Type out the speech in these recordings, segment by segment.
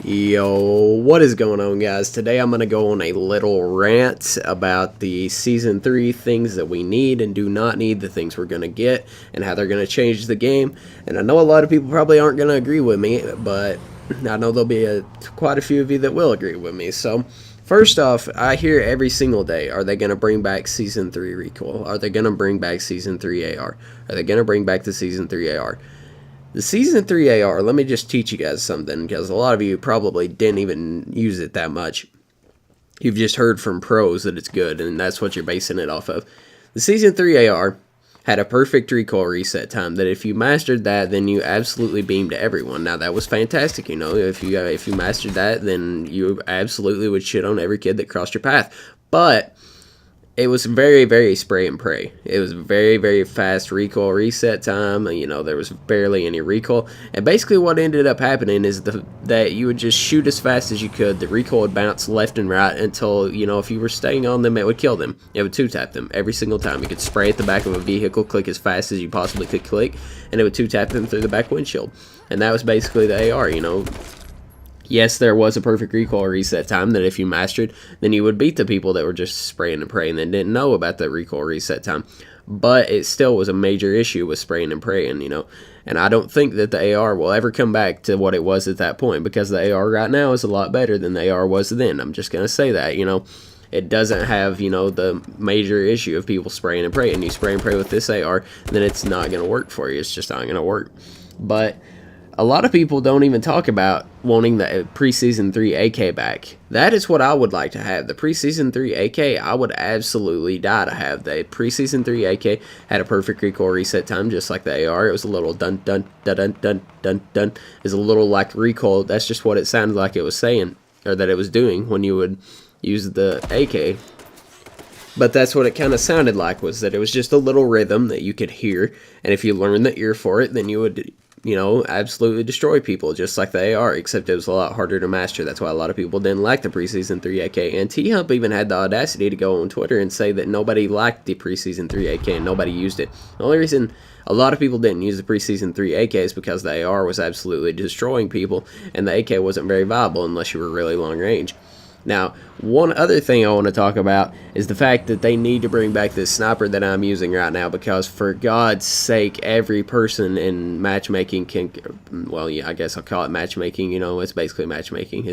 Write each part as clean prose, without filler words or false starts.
Yo, what is going on, guys? Today I'm going to go on a little rant about the Season 3 things that we need and do not need, the things we're going to get, and how they're going to change the game. And I know a lot of people probably aren't going to agree with me, but I know there'll be quite a few of you that will agree with me. So, first off, I hear every single day, are they going to bring back Season 3 Recoil? Are they going to bring back Season 3 AR? Are they going to bring back the Season 3 AR? The Season 3 AR, let me just teach you guys something, because a lot of you probably didn't even use it that much. You've just heard from pros that it's good, and that's what you're basing it off of. The Season 3 AR had a perfect recoil reset time, that if you mastered that, then you absolutely beamed everyone. Now, that was fantastic, you know. If you mastered that, then you absolutely would shit on every kid that crossed your path. But it was very, very spray and pray. It was very, very fast recoil reset time. You know, there was barely any recoil. And basically what ended up happening is that you would just shoot as fast as you could. The recoil would bounce left and right until, you know, if you were staying on them, it would kill them. It would two-tap them every single time. You could spray at the back of a vehicle, click as fast as you possibly could click, and it would two-tap them through the back windshield. And that was basically the AR, you know. Yes, there was a perfect recoil reset time that if you mastered, then you would beat the people that were just spraying and praying and didn't know about the recoil reset time. But it still was a major issue with spraying and praying, you know. And I don't think that the AR will ever come back to what it was at that point, because the AR right now is a lot better than the AR was then. I'm just going to say that, you know. It doesn't have, you know, the major issue of people spraying and praying. You spray and pray with this AR, then it's not going to work for you. It's just not going to work. But a lot of people don't even talk about wanting the Preseason 3 AK back. That is what I would like to have. The Preseason 3 AK, I would absolutely die to have. The Preseason 3 AK had a perfect recoil reset time, just like the AR. It was a little dun dun dun dun dun dun dun. It's a little like recoil. That's just what it sounded like it was saying, or that it was doing when you would use the AK. But that's what it kind of sounded like, was that it was just a little rhythm that you could hear. And if you learned the ear for it, then you would, you know, absolutely destroy people, just like the AR, except it was a lot harder to master. That's why a lot of people didn't like the Preseason 3 AK. And T-Hump even had the audacity to go on Twitter and say that nobody liked the Preseason 3 AK and nobody used it. The only reason a lot of people didn't use the Preseason 3 AK is because the AR was absolutely destroying people, and the AK wasn't very viable unless you were really long range. Now, one other thing I want to talk about is the fact that they need to bring back this sniper that I'm using right now, because for God's sake, every person in matchmaking can, well, yeah, I guess I'll call it matchmaking, you know, it's basically matchmaking.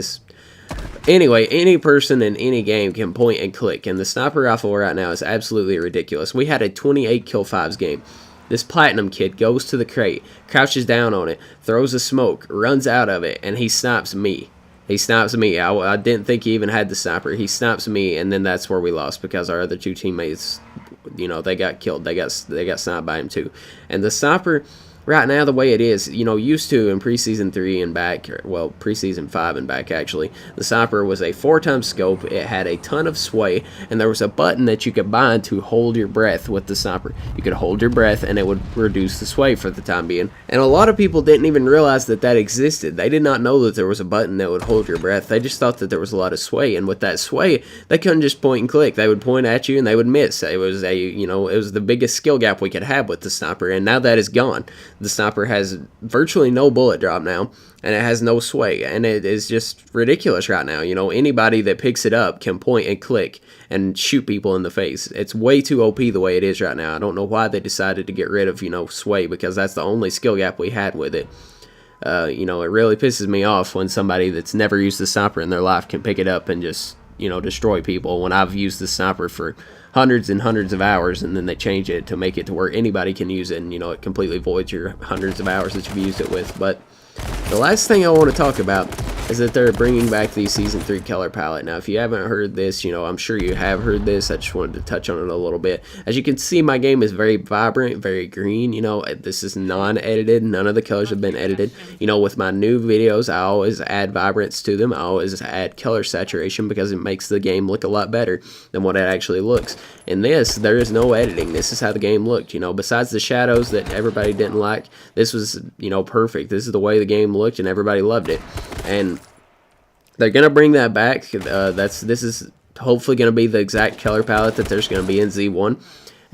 Anyway, any person in any game can point and click, and the sniper rifle right now is absolutely ridiculous. We had a 28 kill 5s game. This Platinum kid goes to the crate, crouches down on it, throws a smoke, runs out of it, and he snipes me. He snipes me. I didn't think he even had the sniper. He snipes me, and then that's where we lost, because our other two teammates, you know, they got killed. They got sniped by him too. And the sniper right now, the way it is, you know, used to in Preseason 3 and back, well, Preseason 5 and back actually, the sniper was a 4x scope. It had a ton of sway, and there was a button that you could bind to hold your breath with the sniper. You could hold your breath, and it would reduce the sway for the time being. And a lot of people didn't even realize that that existed. They did not know that there was a button that would hold your breath. They just thought that there was a lot of sway, and with that sway, they couldn't just point and click. They would point at you, and they would miss. It was you know, it was the biggest skill gap we could have with the sniper, and now that is gone. The sniper has virtually no bullet drop now, and it has no sway, and it is just ridiculous right now. You know, anybody that picks it up can point and click and shoot people in the face. It's way too OP the way it is right now. I don't know why they decided to get rid of, you know, sway, because that's the only skill gap we had with it. You know, it really pisses me off when somebody that's never used the sniper in their life can pick it up and just, you know, destroy people, when I've used the sniper for hundreds and hundreds of hours, and then they change it to make it to where anybody can use it, and, you know, it completely voids your hundreds of hours that you've used it with. But the last thing I want to talk about is that they're bringing back the Season 3 color palette. Now, if you haven't heard this, you know, I'm sure you have heard this. I just wanted to touch on it a little bit. As you can see, my game is very vibrant, very green. You know, this is non-edited. None of the colors have been edited. You know, with my new videos, I always add vibrance to them. I always add color saturation, because it makes the game look a lot better than what it actually looks. In this, there is no editing. This is how the game looked, you know. Besides the shadows that everybody didn't like, this was, you know, perfect. This is the way the game looked, and everybody loved it. And they're gonna bring that back. This is hopefully gonna be the exact color palette that there's gonna be in Z1.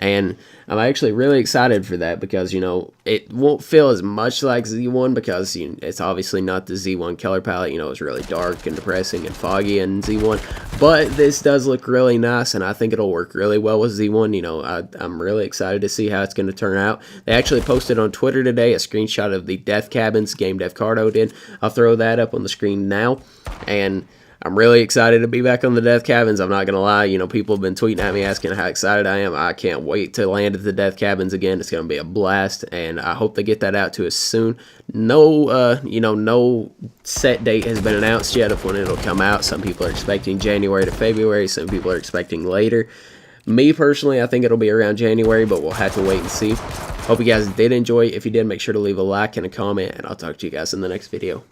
And I'm actually really excited for that because, you know, it won't feel as much like Z1 because it's obviously not the Z1 color palette. You know, it's really dark and depressing and foggy in Z1. But this does look really nice, and I think it'll work really well with Z1. You know, I'm really excited to see how it's going to turn out. They actually posted on Twitter today a screenshot of the Death Cabins Game Dev Cardo did. I'll throw that up on the screen now. And I'm really excited to be back on the Death Cabins. I'm not going to lie. You know, people have been tweeting at me asking how excited I am. I can't wait to land at the Death Cabins again. It's going to be a blast, and I hope they get that out to us soon. No, no set date has been announced yet of when it'll come out. Some people are expecting January to February. Some people are expecting later. Me, personally, I think it'll be around January, but we'll have to wait and see. Hope you guys did enjoy. If you did, make sure to leave a like and a comment, and I'll talk to you guys in the next video.